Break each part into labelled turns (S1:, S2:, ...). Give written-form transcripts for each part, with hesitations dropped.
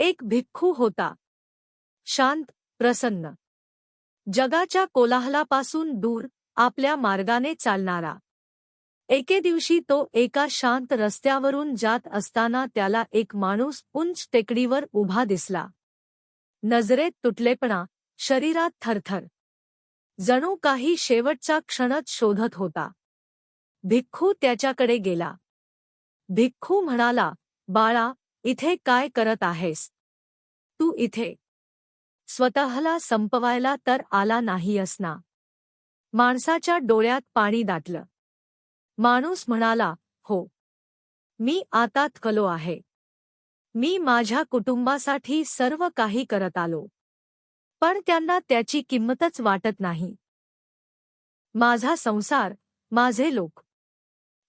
S1: एक भिक्खू होता, शांत, प्रसन्न, जगाच्या कोलाहलापासून दूर, आपल्या मार्गाने चालणारा. एके दिवशी तो एका शांत रस्त्यावरून जात असताना त्याला एक माणूस उंच टेकडीवर उभा दिसला. नजरेत तुटलेपणा, शरीरात थरथर. जणू काही शेवटचा क्षणच शोधत होता. भिक्खू त्याच्याकडे गेला. भिक्खू म्हणाला, बाळा, इथे काय करत आहेस? तू इथे स्वतःला संपवायला तर आला नाहीयस ना? माणसाच्या डोळ्यात पाणी दाटलं. माणूस म्हणाला, हो. मी आता थकलो आहे. मी माझ्या कुटुंबासाठी सर्व काही करत आलो. पण त्यांना त्याची किंमतच वाटत नाही. माझा संसार, माझे लोक,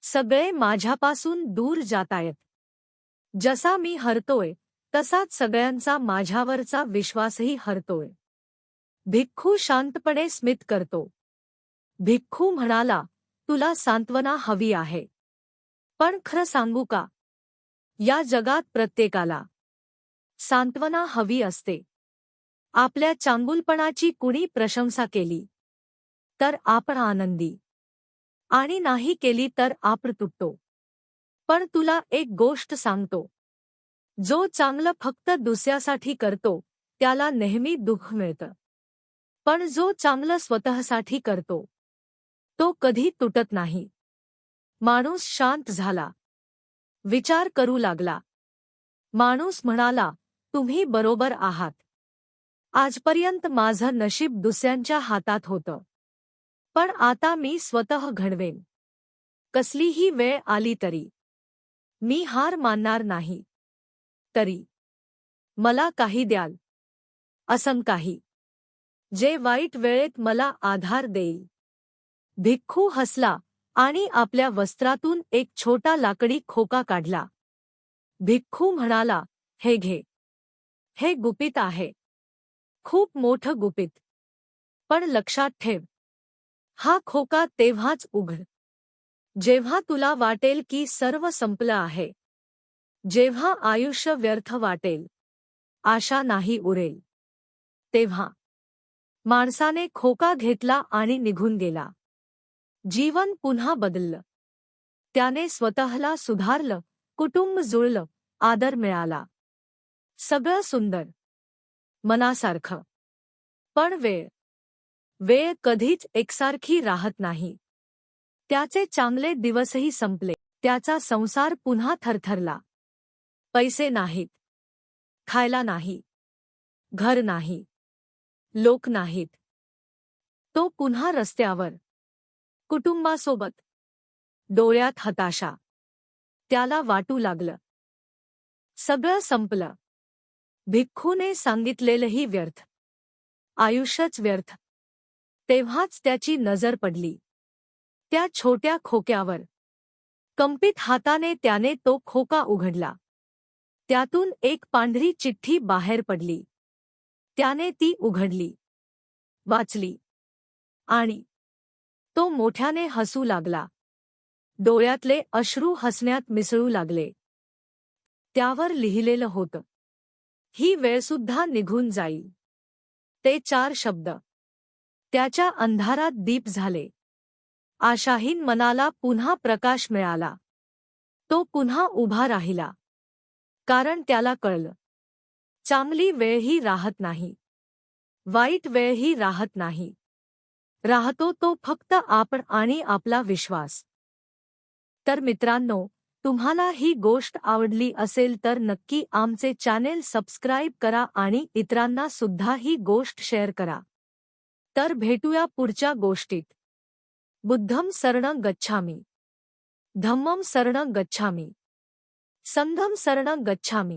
S1: सगळे माझ्यापासून दूर जातायत. जसा मी हरतोय, तसाच सगळ्यांचा माझ्यावरचा विश्वासही हरतोय. भिक्खू शांतपणे स्मित करतो. भिक्खू म्हणाला, तुला सांत्वना हवी आहे. पण खरं सांगू का? या जगात प्रत्येकाला सांत्वना हवी असते. आपल्या चांगुलपणाची कुणी प्रशंसा केली तर आपण आनंदी, आणि नाही केली तर आपण तुटतो. पण तुला एक गोष्ट सांगतो, जो चांगलं फक्त दुसऱ्यासाठी करतो त्याला नेहमी दुःख मिळतं. पण जो चांगलं स्वतःसाठी करतो तो कधी तुटत नाही. माणूस शांत झाला. विचार करू लागला. माणूस म्हणाला, तुम्ही बरोबर आहात. आजपर्यंत माझं नशीब दुसऱ्यांच्या हातात होतं. पण आता मी स्वतः घडवेन. कसलीही वेळ आली तरी मी हार मानणार नाही. तरी मला काही द्याल, असं काही जे वाईट वेळेत मला आधार देईल. भिक्खू हसला आणि आपल्या वस्त्रातून एक छोटा लाकडी खोका काढला. भिक्खू म्हणाला, हे घे. हे गुपित आहे. खूप मोठं गुपित. पण लक्षात ठेव, हा खोका तेव्हाच उघड जेव्हा तुला वाटेल की सर्व संपलं आहे. जेव्हा आयुष्य व्यर्थ वाटेल, आशा नाही उरेल, तेव्हा. माणसाने खोका घेतला आणि निघून गेला. जीवन पुन्हा बदललं. त्याने स्वतःला सुधारलं, कुटुंब जुळलं, आदर मिळाला. सगळं सुंदर, मनासारखं. पण वेळ कधीच एकसारखी राहत नाही. त्याचे चांगले दिवसही संपले. त्याचा संसार पुन्हा थरथरला. पैसे नाहीत, खायला नाही, घर नाही, लोक नाहीत. तो पुन्हा रस्त्यावर, कुटुंबासोबत. डोळ्यात हताशा. त्याला वाटू लागलं, सगळं संपलं. भिक्खूने सांगितलेलंही व्यर्थ, आयुष्यच व्यर्थ. तेव्हाच त्याची नजर पडली त्या छोट्या खोक्यावर. कंपित हाताने त्याने तो खोका उघडला. त्यातून एक पांढरी चिठ्ठी बाहेर पडली. त्याने ती उघडली, वाचली, आणि तो मोठ्याने हसू लागला. डोळ्यातले अश्रू हसण्यात मिसळू लागले. त्यावर लिहिलेलं होतं, ही वेळसुद्धा निघून जाईल. ते 4 शब्द त्याच्या अंधारात दीप झाले. आशाहीन मनाला पुन्हा प्रकाश मिळाला. तो पुन्हा उभा राहिला. कारण त्याला कळलं, चांगली वेळही राहत नाही, वाईट वेळही राहत नाही. राहतो तो फक्त आपण आणि आपला विश्वास. तर मित्रांनो, तुम्हाला ही गोष्ट आवडली असेल तर नक्की आमचे चॅनेल सबस्क्राईब करा आणि इतरांना सुद्धा ही गोष्ट शेअर करा. तर भेटूया पुढच्या गोष्टीत. बुद्धं शरणं गच्छामि, धम्मं शरणं गच्छामि, संघं शरणं गच्छामि.